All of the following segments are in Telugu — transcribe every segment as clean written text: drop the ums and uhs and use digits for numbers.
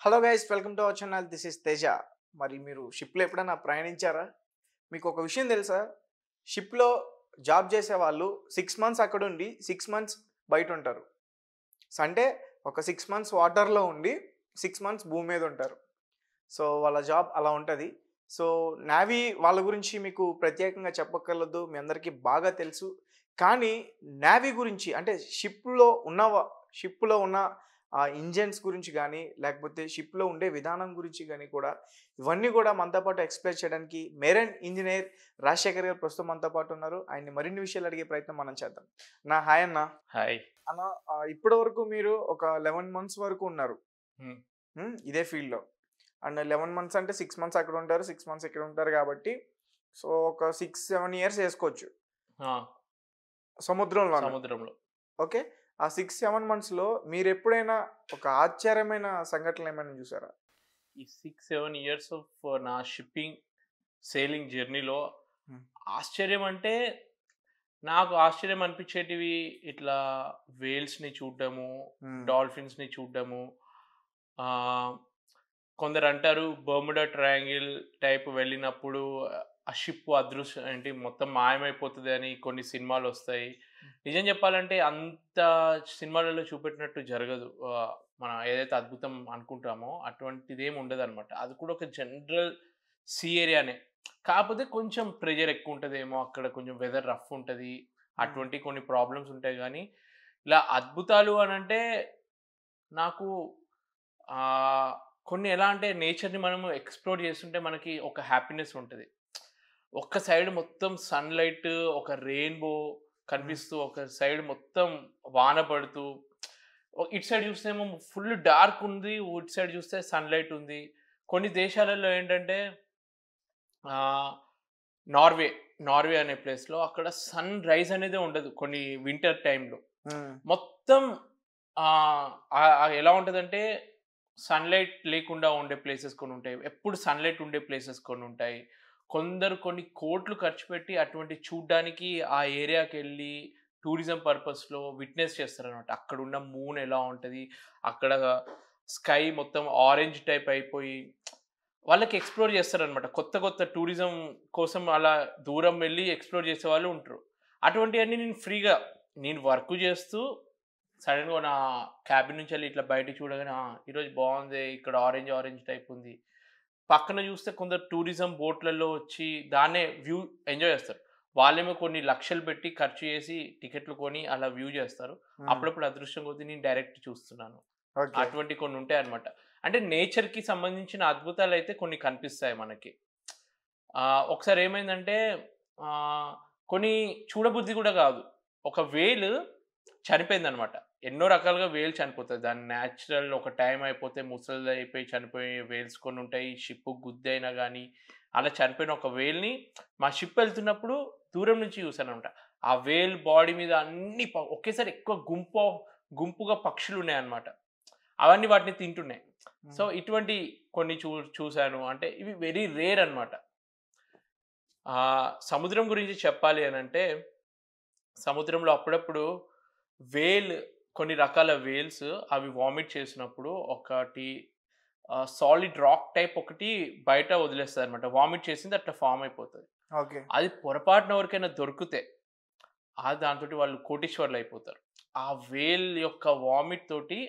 Hello guys, welcome to our channel. This is Teja. మరి మీరు షిప్‌లో ఎప్పుడైనా ప్రయాణించారా? మీకు ఒక విషయం తెలుసా? షిప్‌లో జాబ్ చేసేవాళ్ళు 6 మంత్స్ అక్కడుండి, 6 మంత్స్ బయటుంటారు. అంటే ఒక 6 మంత్స్ వాటర్‌లో ఉండి, 6 మంత్స్ భూమి మీద ఉంటారు. సో, వాళ్ళ జాబ్ అలా ఉంటది. సో, నేవీ వాళ్ళ గురించి మీకు ప్రత్యేకంగా చెప్పక్కర్లేదు. మీ అందరికీ బాగా తెలుసు. కానీ నేవీ గురించి అంటే షిప్‌లో ఉన్న ఇంజిన్స్ గురించి గానీ, లేకపోతే షిప్‌లో ఉండే విధానం గురించి గానీ కూడా, ఇవన్నీ కూడా మనతో పాటు ఎక్స్‌ప్లెయిన్ చేయడానికి మెరైన్ ఇంజినీర్ రాజశేఖర్ గారు ప్రస్తుతం మనతో పాటు ఉన్నారు. ఆయన్ని మరిన్ని విషయాలు అడిగే ప్రయత్నం మనం చేద్దాం. హాయ్ అన్న. హాయ్. అన్న, ఇప్పటి వరకు మీరు ఒక 11 మంత్స్ వరకు ఉన్నారు. హ్మ్. ఇదే ఫీల్డ్‌లో. అండ్ 11 మంత్స్ అంటే 6 మంత్స్ అక్కడ ఉంటారు. 6 మంత్స్ ఇక్కడ ఉంటారు కాబట్టి, సో, ఒక 6, 7 ఇయర్స్ ఏసుకోవచ్చు ఆ! సముద్రంలోన. సముద్రంలో. ఓకే. ఆ 6, 7 మంత్స్‌లో మీరెప్పుడైనా ఒక ఆశ్చర్యమైన సంఘటనలేమైనా జూసారా? ఈ 6, 7 ఇయర్స్ ఆఫ్ నా షిప్పింగ్, సెయిలింగ్ జర్నీలో హ్మ్. ఆశ్చర్యం అంటే, నాకు ఆశ్చర్యం అనిపించేటివి ఇట్లా వేల్స్‌ని చూడడము, హ్మ్. డాల్ఫిన్స్‌ని చూడడము. ఆహ్, కొందరంటారు బర్ముడా ట్రయాంగిల్ టైప్ వెళ్ళినప్పుడు ఆ షిప్ ఏంటి మొత్తం మాయమైపోతదని కొన్ని సినిమాలొస్తాయి. నిజం చెప్పాలంటే అంత సినిమాలలో చూపెట్టినట్టు జరగదు. మనం ఏదైతే అద్భుతం అనుకుంటామో అటువంటిదేమి ఉండదనమాట. అది కూడా ఒక జనరల్ సీ ఏరియానే. కాపోతే కొంచెం ప్రెషర్ ఎక్కువుంటదేమో, అక్కడ కొంచెం వెదర్ రఫ్ ఉంటది. హ్మ్. అటువంటి కొన్ని ప్రాబ్లమ్స్ ఉంటాయి గానీ, ఇలా అద్భుతాలు అనంటే నాకు ఆహ్, కొన్ని ఎలా అంటే నేచర్‌ని మనము ఎక్స్‌ప్లోర్ చేస్తుంటే మనకి ఒక హ్యాపీనెస్ ఉంటది. ఒక్క సైడ్ మొత్తం సన్‌లైట్, ఒక రెయిన్‌బో హ్మ్. కనిపిస్తూ, ఒక సైడ్ మొత్తం వాన పడుతూ, ఇటు సైడ్ చూస్తేమో ఫుల్ డార్క్ ఉంది. ఇటు సైడ్ చూస్తే సన్‌లైట్ ఉంది. కొన్ని దేశాలలో ఏంటంటే ఆహ్, నార్వే, నార్వే అనే ప్లేస్‌లో అక్కడ సన్ రైజ్ అనేదే ఉండదు కొన్ని వింటర్ టైమ్‌లో. హ్మ్. మొత్తం ఆహ్, ఎలా ఉంటదంటే సన్‌లైట్ లేకుండా ఉండే ప్లేసెస్ కొన్నుంటాయి. ఎప్పుడు సన్‌లైట్ ఉండే ప్లేసెస్ కొన్నుంటాయి. కొందరు కొన్ని కోట్లు ఖర్చు పెట్టి అటువంటివి చూడ్డానికి ఆ ఏరియాకెళ్ళి టూరిజం పర్పస్‌లో విట్‌నెస్ చేస్తారనమాట. అక్కడున్న మూన్ ఎలా ఉంటది, అక్కడ స్కై మొత్తం ఆరెంజ్ టైప్ అయిపోయి వాళ్ళకి ఎక్స్‌ప్లోర్ చేస్తారనమాట. కొత్త కొత్త టూరిజం కోసం అలా దూరం వెళ్లి ఎక్స్‌ప్లోర్ చేసేవాళ్ళు ఉంటరు. అటువంటియన్నీ నేను ఫ్రీగా నేను వర్క్ చేస్తూ సడెన్‌గా నా క్యాబిన్ నుంచెళ్ళి ఇట్లా బయటికి చూడగానే ఈరోజు బావుందే, ఇక్కడ ఆరెంజ్, ఆరెంజ్ టైప్ ఉంది. పక్కన చూస్తే కొందరు టూరిజం బోట్‌లలో వచ్చి దాన్నే వ్యూ ఎంజాయ్ చేస్తారు. వాళ్ళేమో కొన్ని లక్షలు పెట్టి ఖర్చు చేసి టికెట్లు కొని అలా వ్యూ చేస్తారు. హ్మ్. అప్పుడప్పుడు అదృష్టం కొద్దీ నేను డైరెక్ట్ చూస్తున్నాను. ఓకే. అటువంటి కొన్ని ఉంటాయన్నమాట. అంటే నేచర్‌కి సంబంధించిన అద్భుతాలైతే కొన్ని కనిపిస్తాయి మనకి. ఒకసారి ఏమైందంటే ఆహ్, కొన్ని చూడబుద్ధి గూడా గాదు. ఒక వేలు చనిపోయిందనమాట. ఎన్నో రకాలుగా వేలు చనిపోతది. దాని న్యాచురల్ ఒక టైమ్ అయిపోతే ముసలిదయిపోయి చనిపోయే వేల్స్ కొన్నుంటాయి. షిప్‌కి గుద్దయినా గానీ, అలా చనిపోయిన ఒక వేల్‌ని మా షిప్ ఎళ్తున్నప్పుడు దూరం నుంచి చూసాననమాట. ఆ వేల్ బాడీ మీద అన్ని ఒకేసారి ఎక్కువ గుంపుగా పక్షులున్నాయన్నమాట. అవన్నీ వాటిని తింటున్నాయి. సో, హ్మ్. ఇటువంటి కొన్ని చూసాను. అంటే ఇవి వెరీ రేర్ అన్నమాట. సముద్రం గురించి చెప్పాలి అనంటే, సముద్రంలో అప్పుడప్పుడు వేల్ కొన్ని రకాల వేల్స్ అవి వామిట్ చేసినప్పుడు ఒకటి సాలిడ్ రాక్ టైప్ ఒకటి బయట వదిలేస్తదన్నమాట. వామిట్ చేసింది అట్లా ఫార్మ్ అయిపోతది. ఓకే. అది పొరపాటున ఎవరికైనా దొరికితే, దాంతోటి వాళ్ళు కోటీశ్వరులయిపోతారు. ఆ వేల్ యొక్క వామిట్ తోటి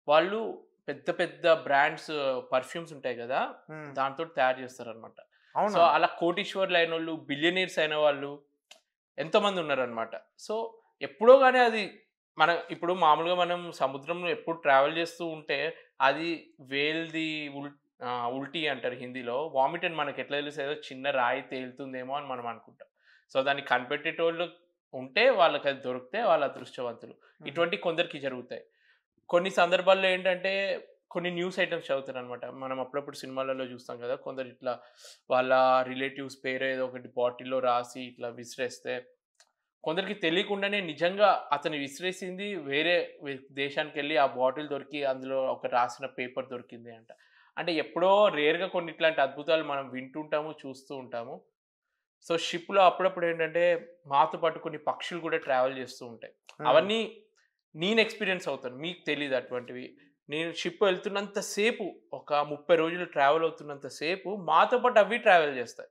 వాళ్ళు పెద్ద పెద్ద బ్రాండ్స్ పర్ఫ్యూమ్స్ ఉంటాయి గదా! హ్మ్. దాంతోటి తయారు చేస్తారనమాట. సో, అవునా? అలా కోటీశ్వరులైనోళ్ళు, బిలియనీర్స్ అయిన వాళ్ళు ఎంతోమంది ఉన్నారనమాట. సో, ఎప్పుడో గాని అది ఇప్పుడు మామూలుగా మనం సముద్రంలో ఎప్పుడు ట్రావెల్ చేస్తూ ఉంటే, అది వేల్‌ది ఉల్టీ అంటారు హిందీలో. వామిట్ అని మనకెట్లా తెలుస్తది? ఏదో చిన్న రాయి తేలుతుందేమో అని మనం అనుకుంటాం. సో, దాన్ని కనిపెట్టేటోళ్ళు ఉంటే వాళ్ళకది దొరికితే వాళ్ళు అదృష్టవంతులు. హుహు. ఇటువంటివి కొందరికి జరుగుతాయి. కొన్ని సందర్భాల్లో ఏంటంటే, కొన్ని న్యూస్ ఐటెమ్స్ చదువుతారనమాట. మనం అప్పుడప్పుడు సినిమాలలో చూస్తాం గదా! కొందరు ఇట్లా వాళ్ళ రిలేటివ్స్ పేరు ఏదో ఒకటి బాటిల్‌లో రాసి ఇట్లా విసిరేస్తే, కొందరికి తెలియకుండానే నిజంగా అతను విసిరేసింది వేరే దేశానికెళ్ళి ఆ బాటిల్ దొరికి అందులో ఒక రాసిన పేపర్ దొరికింది అంట. అంటే ఎప్పుడో రేర్‌గా కొన్ని ఇట్లాంటి అద్భుతాలు మనం వింటుంటాము, చూస్తూ ఉంటాము. సో, షిప్‌లో అప్పుడప్పుడు ఏంటంటే, మాతో పాటు కొన్ని పక్షులు కూడా ట్రావెల్ చేస్తూ ఉంటాయి. హ్మ్. అవన్నీ నేను ఎక్స్‌పీరియన్స్ అవుతాను. మీకు తెలీదు అటువంటివి. నేను షిప్ వెళ్తున్నంత సేపు ఒక 30 రోజులు ట్రావెల్ అవుతున్నంత సేపు మాతో పాటు అవి ట్రావెల్ చేస్తాయి.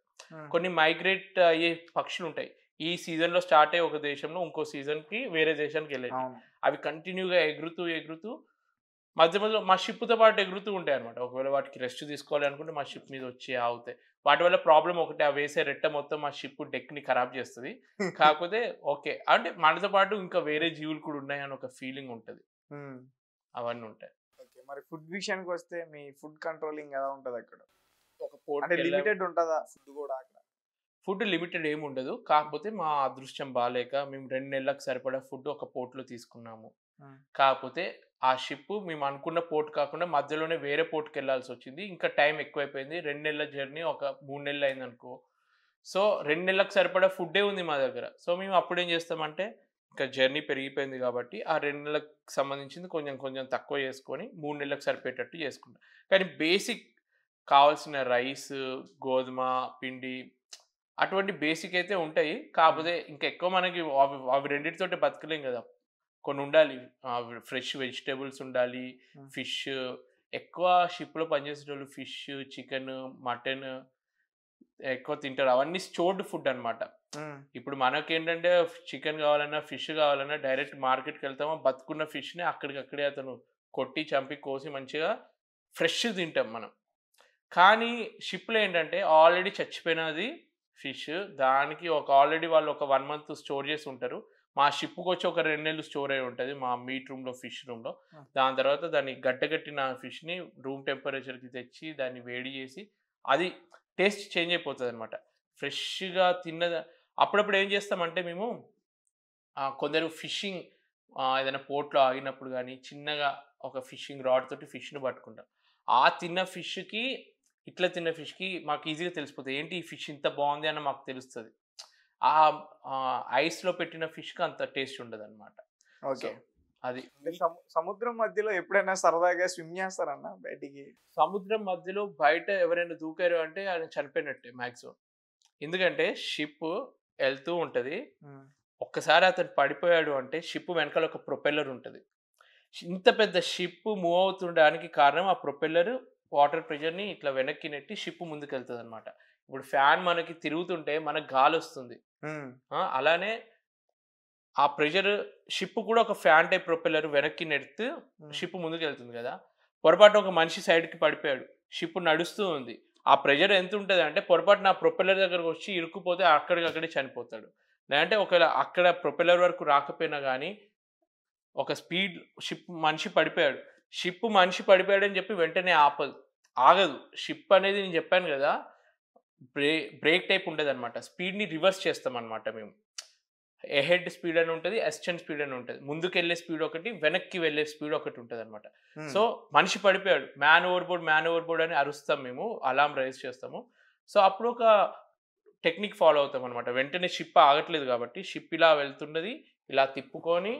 కొన్ని మైగ్రేట్ అయ్యే పక్షులు ఉంటాయి. ఈ సీజన్‌లో స్టార్ట్ అయ్యి ఒక దేశంలో ఇంకో సీజన్‌కి వేరే దేశానికి వెళ్ళేటివి. అవును. అవి కంటిన్యూగా ఎగురుతూ, ఎగురుతూ మధ్య మధ్యలో మా షిప్‌తో పాటు ఎగురుతూ ఉంటాయన్నమాట. ఒకవేళ వాటికి రెస్ట్ తీసుకోవాలి అనుకుంటే మా షిప్ మీద వచ్చి ఆగుతాయి. వాటి వల్ల ప్రాబ్లమ్ ఒకటే, ఆ వేసే రెట్ట మొత్తం మా షిప్ డెక్‌ని ఖరాబ్ చేస్తది. కాకపోతే ఓకే. అంటే మనతో పాటు ఇంకా వేరే జీవులు కూడా ఉన్నాయని ఒక ఫీలింగ్ ఉంటది. హ్మ్. అవన్నీ ఉంటాయి. ఓకే. మరి ఫుడ్ విషయానికొస్తే మీ ఫుడ్ కంట్రోలింగ్ ఎలా ఉంటదక్కడ? ఒక అంటే పోర్ట్‌కెళ్ళాం. లిమిటెడ్ ఉంటదా ఫుడ్ గూడా అక్కడ? ఫుడ్ లిమిటెడ్ ఏముండదు. కాకపోతే మా అదృష్టం బాలేక మేము 2 నెలలకు సరిపడా ఫుడ్ ఒక పోర్ట్‌లో తీసుకున్నాము. హ్మ్. కాకపోతే ఆ షిప్ మేము అనుకున్న పోర్ట్ కాకుండా మధ్యలోనే వేరే పోర్ట్‌కెళ్ళాల్సొచ్చింది. ఇంకా టైం ఎక్కువైపోయింది. 2 నెలల జర్నీ ఒక 3 నెలలు అయిందనుకో. సో, 2 నెలలకు సరిపడా ఫుడ్డే ఉంది మా దగ్గర. సో, మేము అప్పుడేం చేస్తామంటే, ఇంకా జర్నీ పెరిగిపోయింది కాబట్టి, ఆ 2 నెలలకు సంబంధించింది కొంచెం కొంచెం తక్కువ చేసుకొని 3 నెలలకు సరిపోయేటట్టు చేసుకుంటాం. కానీ బేసిక్ కావాల్సిన రైస్, గోధుమ పిండి అటువంటి బేసిక్ అయితే ఉంటాయి. హ్మ్. కాపోతే ఇంకా ఎక్కువ మనకి అవి అవి రెండిటితోటే బతకలేం గదా! కొన్నుండాలి. ఫ్రెష్ వెజిటబుల్స్ ఉండాలి. హ్మ్. ఫిష్ ఎక్కువ షిప్‌లో పనిచేసేటోళ్ళు ఫిష్, చికెను, మటను ఎక్కువ తింటారు. అవన్నీ స్టోర్డ్ ఫుడ్ అన్నమాట. హ్మ్. ఇప్పుడు మనకేంటంటే చికెన్ గావాలన్నా, ఫిష్ గావాలన్నా డైరెక్ట్ మార్కెట్‌కెళ్తామా బతుకున్న ఫిష్‌ని అక్కడికక్కడే అతను కొట్టి, చంపి, కోసి మంచిగా ఫ్రెష్ తింటాం మనం. కానీ షిప్‌లో ఏంటంటే ఆల్రెడీ చచ్చిపోయినది ఫిష్. దానికి ఒక ఆల్రెడీ వాళ్ళు ఒక 1 మంత్ స్టోర్ చేసి ఉంటారు. మా షిప్‌కొచ్చి ఒక 2 నెలలు స్టోర్ అయ్యి ఉంటది. మా మీట్ రూమ్‌లో, ఫిష్ రూమ్‌లో. హ్మ్. దాని తర్వాత దాన్ని గడ్డగట్టిన ఫిష్‌ని రూమ్ టెంపరేచర్‌కి తెచ్చి దాన్ని వేడి చేసి అది టేస్ట్ చేంజ్ అయిపోతదనమాట. ఫ్రెష్‌గా తిన్నద అప్పుడప్పుడు ఏం చేస్తామంటే మేము కొందరు ఫిషింగ్ ఏదైనా పోర్ట్‌లో ఆగినప్పుడు గాని, చిన్నగా ఒక ఫిషింగ్ రాడ్ తోటి ఫిష్‌ని పట్టుకుంటాం. ఆ తిన్న ఫిష్‌కి, ఇట్లా తిన్న ఫిష్‌కి మాకు ఈజీగా తెలిసిపోతది. ఏంటి ఈ ఫిష్ ఇంత బావుంది అని మాకు తెలుస్తది. ఐస్‌లో పెట్టిన ఫిష్‌కి అంత టేస్ట్ ఉండదనమాట. So, okay. అది. అంటే సముద్రం మధ్యలో ఎప్పుడైనా సరదాగా స్విమ్ చేస్తారన్నా బయటికి? సముద్రం మధ్యలో బయట ఎవరైనా దూకారు అంటే ఆయన చనిపోయినట్టే మాక్సిమం. ఎందుకంటే షిప్ ఎళ్తూ ఉంటది. హ్మ్. ఒక్కసారి అతను పడిపోయాడు అంటే షిప్ వెనకాల ఒక ప్రొపెల్లర్ ఉంటది. ఇంత పెద్ద షిప్ మూవ్ అవుతుండడానికి కారణం ఆ ప్రొపెల్లర్ వాటర్ ప్రెషర్‌ని ఇట్లా వెనక్కి నెట్టి షిప్ ముందుకెళ్తదనమాట. ఇప్పుడు ఫ్యాన్ మనకి తిరుగుతుంటే మనకు గాలొస్తుంది. హ్మ్. అలానే ఆ ప్రెషర్ షిప్ కూడా ఒక ఫ్యాన్ టైప్ ప్రొపెల్లర్ వెనక్కి నెడుతూ హ్మ్. షిప్ ముందుకెళ్తుంది గదా! పొరపాటున ఒక మనిషి సైడ్‌కి పడిపోయాడు. షిప్ నడుస్తూ ఉంది. ఆ ప్రెషర్ ఎంతుంటదంటే పొరపాటున ఆ ప్రొపెల్లర్ దగ్గరకొచ్చి ఇరుక్కుపోతే అక్కడికక్కడే చనిపోతాడు. లేదంటే ఒకవేళ అక్కడ ప్రొపెల్లర్ వరకు రాకపోయినా గానీ ఒక స్పీడ్ షిప్ మనిషి పడిపోయాడు. మనిషి పడిపోయాడని జెప్పి వెంటనే ఆపదు. ఆగదు. షిప్ అనేది నేను జెప్పాను గదా! బ్రే బ్రేక్ టైప్ ఉండదనమాట. స్పీడ్‌ని రివర్స్ చేస్తామనమాట మేము. ఎహెడ్ స్పీడ్ అని ఉంటది. అసిస్టెంట్ స్పీడ్ అని ఉంటది. ముందుకెళ్ళే స్పీడ్ ఒకటి, వెనక్కి వెళ్ళే స్పీడ్ ఒకటి ఉంటదనమాట. హ్మ్. సో, మనిషి పడిపోయాడు. మ్యాన్ ఓవర్ బోర్డ్ అని అరుస్తాం మేము. అలార్మ్ రైజ్ చేస్తాము. సో, అప్పుడు ఒక టెక్నిక్ ఫాలో అవుతామనమాట. వెంటనే షిప్ ఆగట్లేదు గాబట్టి, షిప్ ఇలా వెళ్తున్నది. ఇలా తిప్పుకొని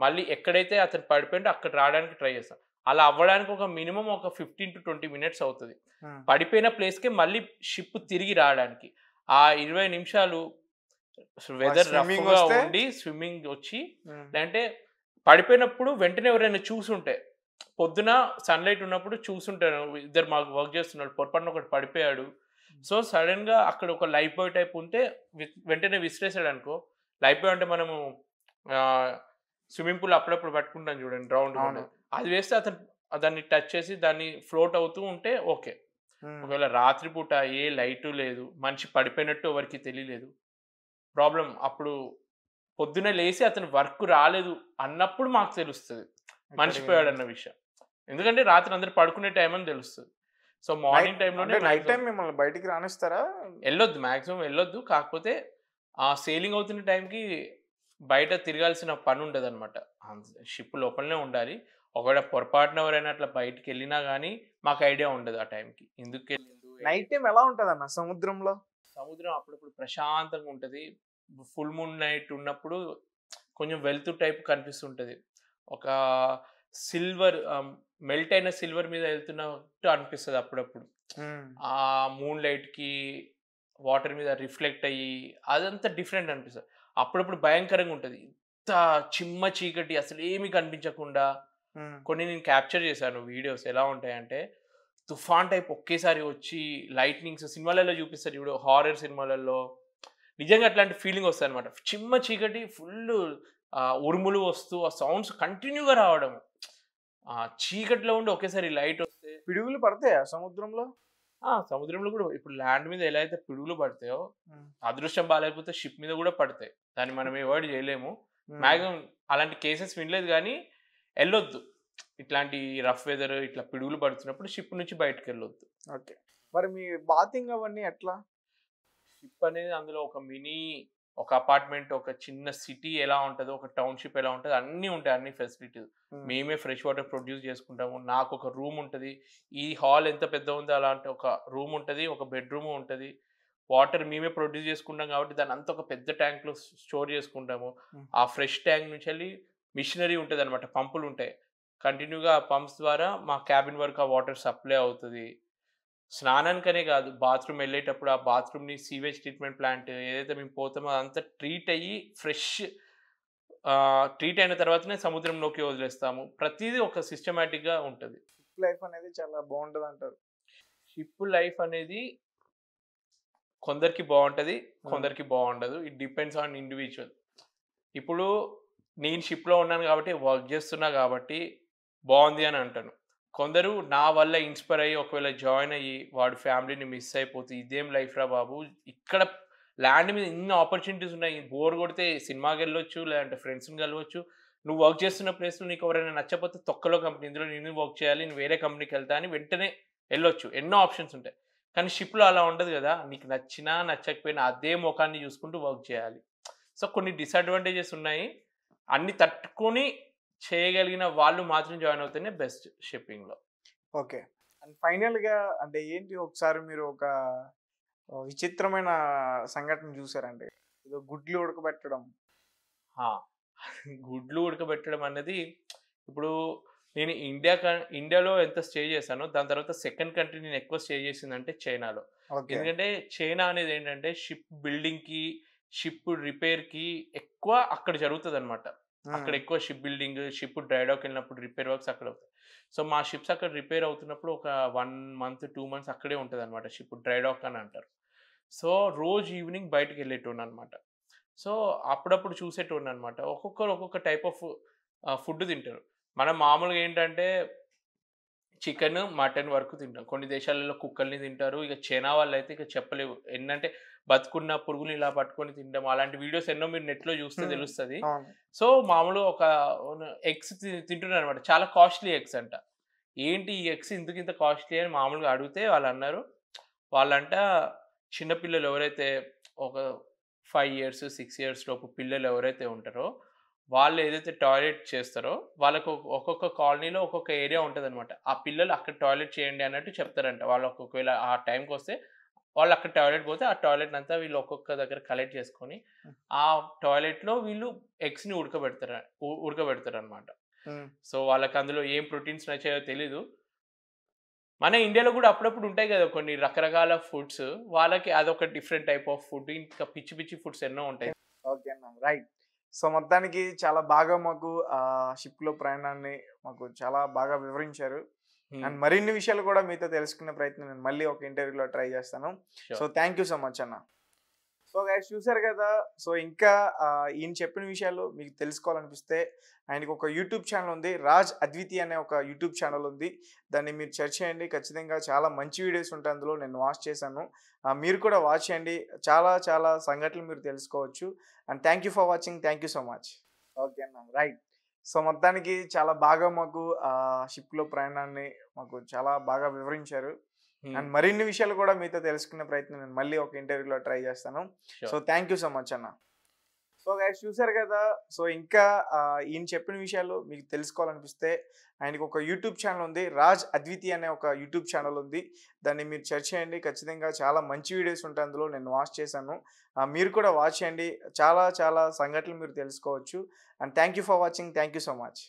మళ్ళీ ఎక్కడైతే అతను పడిపోయిండో అక్కడ రావడానికి ట్రై చేస్తాం. అలా అవ్వడానికి ఒక మినిమమ్ ఒక 15-20 మినిట్స్ అవుతది. హ్మ్. పడిపోయిన ప్లేస్‌కే మళ్ళీ షిప్ తిరిగి రాడానికి. ఆ 20 నిమిషాలు వెదర్ స్విమ్మింగ్ రఫ్‌గా వస్తే ఉండి స్విమ్మింగ్ ఒచ్చి హ్మ్. లేదంటే పడిపోయినప్పుడు వెంటనే ఎవరైనా చూసుంటే పొద్దున సన్‌లైట్ ఉన్నప్పుడు చూసుంటారు. ఇద్దరు మాకు వర్క్ చేస్తున్నారు. పొరపాటున ఒకడు పడిపోయాడు. సో, సడెన్‌గా అక్కడ ఒక లైఫ్ బాయ్ టైప్ ఉంటే వెంటనే విసిరేసాడనుకో, లైఫ్ బాయ్ అంటే మనము ఆహ్, స్విమ్మింగ్ పూల్ అప్పుడప్పుడు పట్టుకుంటాం చూడండి రౌండ్‌గా అవును. ఉండేది. అది వేస్తే అతను దాన్ని టచ్ చేసి దాన్ని ఫ్లోట్ అవుతూ ఉంటే ఓకే. హ్మ్. ఒకవేళ రాత్రి పూట ఏ లైటు లేదు. మనిషి పడిపోయినట్టు ఎవరికీ తెలియలేదు. ప్రాబ్లమ్ అప్పుడు పొద్దున్నే లేసి అతను వర్క్ రాలేదు అన్నప్పుడు మాకు తెలుస్తది. ఎక్కడికి మనిషిపోయాడన్న వెళ్ళింది? విషయం. ఎందుకంటే రాత్రి అందరూ పడుకునే టైం అని తెలుస్తది. సో, నైట్ మార్నింగ్ టైమ్‌లోనే అంటే నైట్ మాక్సిమం టైమ్ మిమ్మల్ని బయటికి రానిస్తారా? ఎళ్ళొద్దు. మాక్సిమం ఎళ్ళొద్దు. కాకపోతే సేలింగ్ అవుతున్న టైంకి బయట తిరగాల్సిన పనుండదనమాట. షిప్ లోపలనే ఉండాలి. ఒకవేళ పొరపాటున ఎవరైనా అట్లా బయటికెళ్ళినా గానీ మాకు ఐడియా ఉండదు ఆ టైంకి. ఎందుకెళ్ళిండు నైట్ టైమ్ ఎలా ఉంటదన్న సముద్రంలో? సముద్రం అప్పుడప్పుడు ప్రశాంతంగా ఉంటది. ఫుల్ మూన్ నైట్ ఉన్నప్పుడు కొంచెం వెలుతురు టైప్ కనిపిస్తుంటది. ఒక సిల్వర్ మెల్ట్ అయిన సిల్వర్ మీద ఎళ్తున్నట్టు అనిపిస్తది అప్పుడప్పుడు. హ్మ్. ఆ మూన్ లైట్‌కి వాటర్ మీద రిఫ్లెక్ట్ అయ్యి అదంతా డిఫరెంట్ అనిపిస్తది. అప్పుడప్పుడు భయంకరంగా ఉంటది. ఇంత చిమ్మ చీకటి అసలేమి కనిపించకుండా కొన్ని నేను క్యాప్చర్ చేశాను వీడియోస్. ఎలా ఉంటాయంటే తుఫాన్ టైప్ ఒకేసారి వచ్చి లైట్నింగ్స్ సినిమాలలో చూపిస్తారు చూడు, హారర్ సినిమాలలో నిజంగా అట్లాంటి ఫీలింగ్ వస్తదనమాట. చిమ్మ చీకటి ఫుల్లు ఉరుములు వస్తూ ఆ సౌండ్స్ కంటిన్యూగా రావడం. చీకట్లో ఉండి ఒకేసారి లైట్ వస్తే పిడుగులు పడతాయా సముద్రంలో? సముద్రంలో కూడా ఇప్పుడు ల్యాండ్ మీద ఎలా అయితే పిడుగులు పడతాయో, అదృష్టం బాలేకపోతే షిప్ మీద కూడా పడతాయి. దాన్ని మనం అవాయిడ్ చేయలేము. మాక్సిమం అలాంటి కేసెస్ వినలేదు గానీ ఎళ్ళొద్దు. ఇట్లాంటి రఫ్ వెదర్ ఇట్లా పిడుగులు పడుతున్నప్పుడు షిప్ నుంచి బయటకెళ్ళొద్దు. ఓకే. మరి మీ బాతింగ్ అవన్నీ ఎట్లా? షిప్ అనేది అందులో ఒక మినీ, ఒక అపార్ట్మెంట్, ఒక చిన్న సిటీ ఎలా ఉంటదో, ఒక టౌన్‌షిప్ ఎలా ఉంటదో అన్నీ ఉంటాయి. అన్ని ఫెసిలిటీస్. మేమే ఫ్రెష్ వాటర్ ప్రొడ్యూస్ చేసుకుంటాము. నాకొక రూమ్ ఉంటది. ఈ హాల్ ఎంత పెద్దగుందో అలాంటి ఒక రూమ్ ఉంటది. ఒక బెడ్‌రూమ్ ఉంటది. వాటర్ మేమే ప్రొడ్యూస్ చేసుకుంటాం కాబట్టి దాన్నంతా ఒక పెద్ద ట్యాంక్‌లో స్టోర్ చేసుకుంటాము. ఆ ఫ్రెష్ ట్యాంక్ నుంచెళ్ళి మిషనరీ ఉంటదనమాట. పంపులుంటాయి. కంటిన్యూగా ఆ పంప్స్ ద్వారా మా క్యాబిన్ వరకు ఆ వాటర్ సప్లై అవుతది. స్నానానికనే కాదు, బాత్రూమ్ ఎళ్ళేటప్పుడు ఆ బాత్రూమ్‌ని సీవేజ్ ట్రీట్మెంట్ ప్లాంట్ ఏదైతే మేము పోతామో అదంతా ట్రీట్ అయ్యి ఫ్రెష్ ట్రీట్ అయిన తర్వాతనే సముద్రంలోకి వదిలేస్తాము. ప్రతీదీ ఒక సిస్టమాటిక్‌గా ఉంటది. షిప్ లైఫ్ అనేది చాలా బావుంటదంటారు. షిప్ లైఫ్ అనేది కొందరికి బావుంటది. కొందరికి బావుండదు. It depends on individual. ఇప్పుడు నేను షిప్‌లో ఉన్నాను కాబట్టి, వర్క్ చేస్తున్నా కాబట్టి బావుంది అని అంటాను. కొందరు నా వల్ల ఇన్‌స్పైర్ అయ్యి ఒకవేళ జాయిన్ అయ్యి వాడి ఫ్యామిలీని మిస్ అయిపోతే ఇదేం లైఫ్‌రా బాబు! ఇక్కడ ల్యాండ్ మీద ఇన్ని ఆపర్చునిటీస్ ఉన్నాయి. బోర్ కొడితే సినిమాకెళ్ళొచ్చు, లేదంటే ఫ్రెండ్స్‌ని కలవచ్చు. నువ్వు వర్క్ చేస్తున్న ప్లేస్‌లో నీకు ఎవరైనా నచ్చకపోతే తొక్కలో కంపెనీ, ఇందులో నేను వర్క్ చేయాలి, నేను వేరే కంపెనీకెళ్తా అని వెంటనే ఎళ్ళొచ్చు. ఎన్నో ఆప్షన్స్ ఉంటాయి. కానీ షిప్‌లో అలా ఉండదు గదా! నీకు నచ్చినా, నచ్చకపోయినా అదే మొఖాన్ని చూసుకుంటూ వర్క్ చేయాలి. సో, కొన్ని డిసడ్వాంటేజెస్ ఉన్నాయి. అన్ని తట్టుకొని చేయగలిగిన వాళ్ళు మాత్రం జాయిన్ అవుతేనే బెస్ట్ షిప్పింగ్‌లో. ఓకే. అండ్ ఫైనల్‌గా అంటే ఏంటి ఒకసారి మీరు ఒక విచిత్రమైన సంఘటన చూసారండి. ఏదో గుడ్లు ఉడకబెట్టడం. ఆ! గుడ్లు ఉడకబెట్టడం అన్నది ఇప్పుడు నేను ఇండియాలో ఎంత స్టే చేశానో, దాని తర్వాత సెకండ్ కంట్రీ నేను ఎక్కువ స్టే చేసిందంటే చైనాలో. ఓకే. ఎందుకంటే చైనా అనేది ఏంటంటే షిప్ బిల్డింగ్‌కి, షిప్ రిపేర్‌కి ఎక్కువ అక్కడ జరుగుతదనమాట. అక్కడ ఎక్కువ ship building, ship dry dock వెళ్ళినప్పుడు రిపేర్ వర్క్స్ అక్కడ అవుతాయి. సో, మా షిప్స్ అక్కడ రిపేర్ అవుతున్నప్పుడు ఒక 1 మంత్, 2 మంత్స్ అక్కడే ఉంటదనమాట. షిప్ డ్రై డాక్ అని అంటారు. సో, రోజు ఈవినింగ్ బయటికెళ్ళేటోడిననమాట. సో, అప్పుడప్పుడు చూసేటోడిననమాట. ఒక్కొక్కరు ఒక్కొక్క టైప్ ఆఫ్ ఫుడ్ తింటారు. మనం మామూలుగా ఏంటంటే చికెను, మటన్ వరకు తింటాం. కొన్ని దేశాలలో కుక్కల్ని తింటారు. ఇక చైనా వాళ్ళైతే ఇక చెప్పలేవు. ఎన్నంటే బతికున్న పురుగుల్ని ఇలా పట్టుకొని తినడం అలాంటి వీడియోస్ ఎన్నో మీరు నెట్‌లో చూస్తే తెలుస్తది. అవును. సో, మామూలుగా ఒక ఎగ్స్ తింటున్నారనమాట. చాలా కాస్ట్‌లీ ఎగ్స్ అంట. ఏంటి ఈ ఎగ్స్ ఎందుకింత కాస్ట్‌లీ అని మామూలుగా అడిగితే వాళ్ళన్నారు. వాళ్ళంట చిన్న పిల్లలు ఎవరైతే ఒక 5 ఇయర్స్, 6 ఇయర్స్ లోపు పిల్లలు ఎవరైతే ఉంటారో, వాళ్ళు ఏదైతే టాయిలెట్ చేస్తారో, వాళ్ళకు ఒక్కొక్క కాలనీలో ఒక్కొక్క ఏరియా ఉంటదనమాట. ఆ పిల్లలు అక్కడ టాయిలెట్ చేయండి అన్నట్టు చెప్తారంట. వాళ్ళకి ఒకవేళ ఆ టైంకొస్తే వాళ్ళు అక్కడ టాయిలెట్ పోతే, ఆ టాయిలెట్‌నంతా వీళ్ళు ఒక్కొక్క దగ్గర కలెక్ట్ చేసుకొని, ఆ టాయిలెట్‌లో వీళ్ళు ఎగ్స్‌ని ఉడకబెడతారనమాట. సో, వాళ్ళకి అందులో ఏం ప్రోటీన్స్ నచ్చాయో తెలీదు. మన ఇండియాలో గూడా అప్పుడప్పుడు ఉంటాయి గదా! కొన్ని రకరకాల ఫుడ్స్. వాళ్ళకి అదొక డిఫరెంట్ టైప్ ఆఫ్ ఫుడ్. ఇంకా పిచ్చి పిచ్చి ఫుడ్స్ ఎన్నో ఉంటాయి. ఓకే అన్న. రైట్. సో, మొత్తానికి చాలా బాగా మాకు షిప్‌లో ప్రయాణాన్ని మాకు చాలా బాగా వివరించారు. హ్మ్. అండ్ మరిన్ని విషయాలు కూడా మీతో తెలుసుకునే ప్రయత్నం నేను మళ్ళీ ఒక ఇంటర్వ్యూలో ట్రై చేస్తాను. So, sure. Thank you so much అన్న. సో, గైస్ చూసారు కదా! సో, ఇంకా ఈయన చెప్పిన విషయాలు మీకు తెలుసుకోవాలనిపిస్తే ఆయనకి ఒక యూట్యూబ్ ఛానల్ ఉంది. రాజ్ అద్వితి అనే ఒక యూట్యూబ్ ఛానల్ ఉంది. దాన్ని మీరు సెర్చ్ చేయండి. ఖచ్చితంగా చాలా మంచి వీడియోస్ ఉంటాయి అందులో. నేను వాచ్ చేశాను. మీరు కూడా వాచ్ చేయండి. చాలా చాలా సంఘటనలు మీరు తెలుసుకోవచ్చు. And thank you for watching. Thank you so much. Okay అన్న. రైట్. సో, మొత్తానికి చాలా బాగా మాకు షిప్‌లో ప్రయాణాన్ని మాకు చాలా బాగా వివరించారు. హ్మ్. అండ్ మరిన్ని విషయాలు కూడా మీతో తెలుసుకునే ప్రయత్నం నేను మళ్ళీ ఒక ఇంటర్వ్యూలో ట్రై చేస్తాను. So, sure. Thank you so much అన్న. సో, గైస్ చూసారు కదా! సో, ఇంకా ఈయన చెప్పిన విషయాలు మీకు తెలుసుకోవాలనిపిస్తే ఆయనకి ఒక యూట్యూబ్ ఛానల్ ఉంది. రాజ్ అద్వితి అనే ఒక యూట్యూబ్ ఛానల్ ఉంది. దాన్ని మీరు సెర్చ్ చేయండి. ఖచ్చితంగా చాలా మంచి వీడియోస్ ఉంటాయి అందులో. నేను వాచ్ చేశాను. మీరు కూడా వాచ్ చేయండి. చాలా చాలా సంఘటనలు మీరు తెలుసుకోవచ్చు. And thank you for watching. Thank you so much.